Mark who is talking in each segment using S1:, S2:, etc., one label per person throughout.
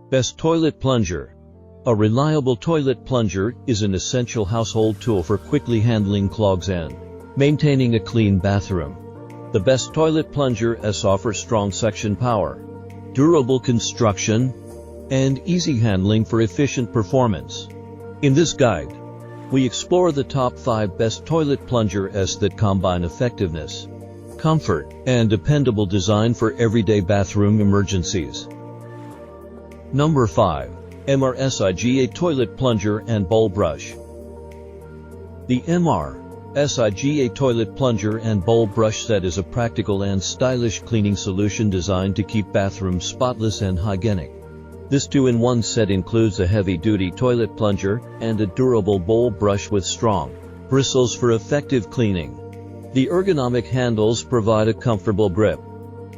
S1: Best toilet plunger. A reliable toilet plunger is an essential household tool for quickly handling clogs and maintaining a clean bathroom. The best toilet plunger offers strong suction power, durable construction, and easy handling for efficient performance. In this guide, we explore the top 5 best toilet plungers that combine effectiveness, comfort, and dependable design for everyday bathroom emergencies. Number 5. MR.SIGA Toilet Plunger and Bowl Brush. The MR.SIGA Toilet Plunger and Bowl Brush set is a practical and stylish cleaning solution designed to keep bathrooms spotless and hygienic. This 2-in-1 set includes a heavy-duty toilet plunger and a durable bowl brush with strong bristles for effective cleaning. The ergonomic handles provide a comfortable grip,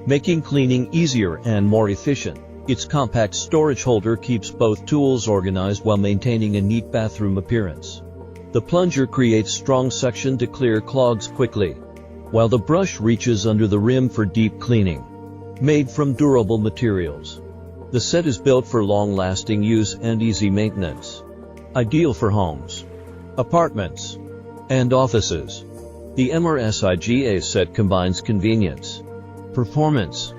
S1: making cleaning easier and more efficient. Its compact storage holder keeps both tools organized while maintaining a neat bathroom appearance. The plunger creates strong suction to clear clogs quickly, while the brush reaches under the rim for deep cleaning. Made from durable materials, the set is built for long-lasting use and easy maintenance. Ideal for homes, apartments, and offices. The MR.SIGA set combines convenience, performance,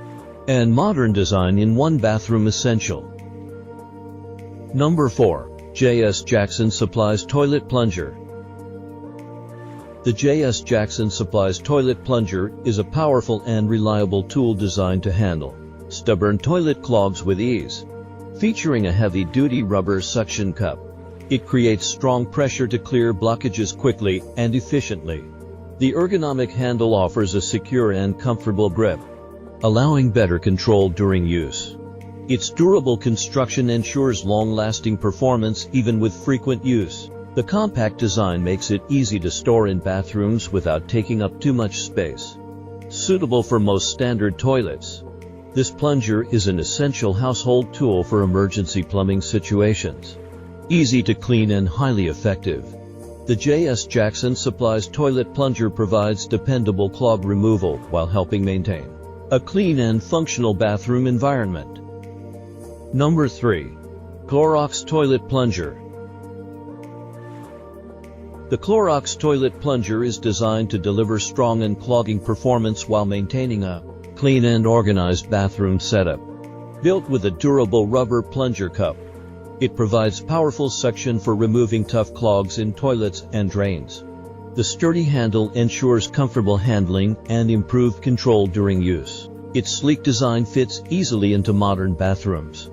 S1: and modern design in one bathroom essential. Number 4. J.S. Jackson Supplies Toilet Plunger. The J.S. Jackson Supplies Toilet Plunger is a powerful and reliable tool designed to handle stubborn toilet clogs with ease. Featuring a heavy-duty rubber suction cup, it creates strong pressure to clear blockages quickly and efficiently. The ergonomic handle offers a secure and comfortable grip, allowing better control during use. Its durable construction ensures long-lasting performance even with frequent use. The compact design makes it easy to store in bathrooms without taking up too much space. Suitable for most standard toilets, this plunger is an essential household tool for emergency plumbing situations. Easy to clean and highly effective, the J.S. Jackson Supplies Toilet Plunger provides dependable clog removal while helping maintain a clean and functional bathroom environment. Number 3. Clorox Toilet Plunger. The Clorox Toilet Plunger is designed to deliver strong unclogging performance while maintaining a clean and organized bathroom setup. Built with a durable rubber plunger cup, it provides powerful suction for removing tough clogs in toilets and drains. The sturdy handle ensures comfortable handling and improved control during use. Its sleek design fits easily into modern bathrooms,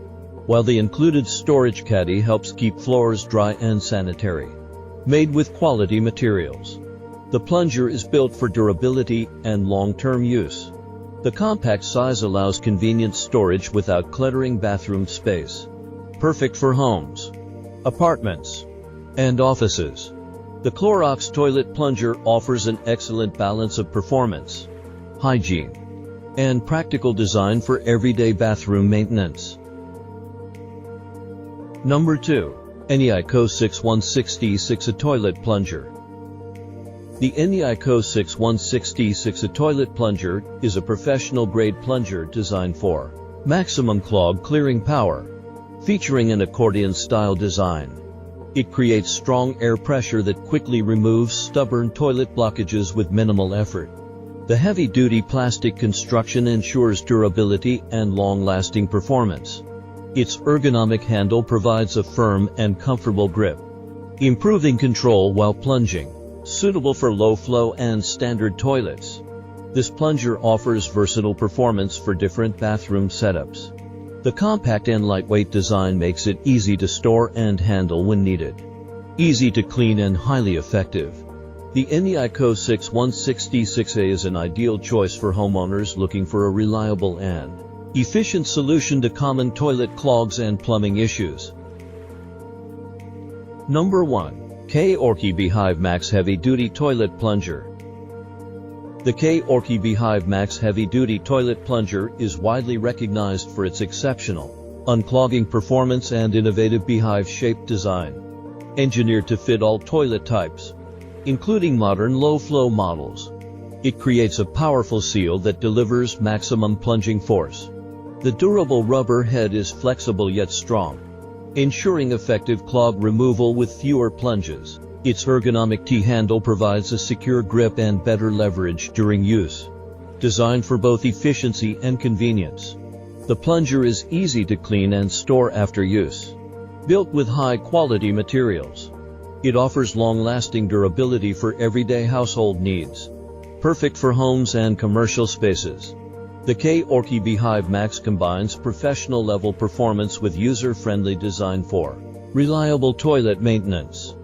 S1: while the included storage caddy helps keep floors dry and sanitary. Made with quality materials, the plunger is built for durability and long-term use. The compact size allows convenient storage without cluttering bathroom space. Perfect for homes, apartments, and offices. The Clorox Toilet Plunger offers an excellent balance of performance, hygiene, and practical design for everyday bathroom maintenance. Number 2. NEIKO 6166 Toilet Plunger. The NEIKO 6166 Toilet Plunger is a professional-grade plunger designed for maximum clog clearing power. Featuring an accordion-style design, it creates strong air pressure that quickly removes stubborn toilet blockages with minimal effort. The heavy-duty plastic construction ensures durability and long-lasting performance. Its ergonomic handle provides a firm and comfortable grip, improving control while plunging. Suitable for low-flow and standard toilets, this plunger offers versatile performance for different bathroom setups. The compact and lightweight design makes it easy to store and handle when needed. Easy to clean and highly effective, the NEIKO 6166A is an ideal choice for homeowners looking for a reliable and efficient solution to common toilet clogs and plumbing issues. Number 1. Korky BeehiveMAX Heavy-Duty Toilet Plunger. The Korky BeehiveMAX Heavy-Duty Toilet Plunger is widely recognized for its exceptional unclogging performance and innovative beehive-shaped design. Engineered to fit all toilet types, including modern low-flow models, it creates a powerful seal that delivers maximum plunging force. The durable rubber head is flexible yet strong, ensuring effective clog removal with fewer plunges. Its ergonomic T-handle provides a secure grip and better leverage during use. Designed for both efficiency and convenience, the plunger is easy to clean and store after use. Built with high-quality materials, it offers long-lasting durability for everyday household needs. Perfect for homes and commercial spaces. The Korky BeehiveMAX combines professional-level performance with user-friendly design for reliable toilet maintenance.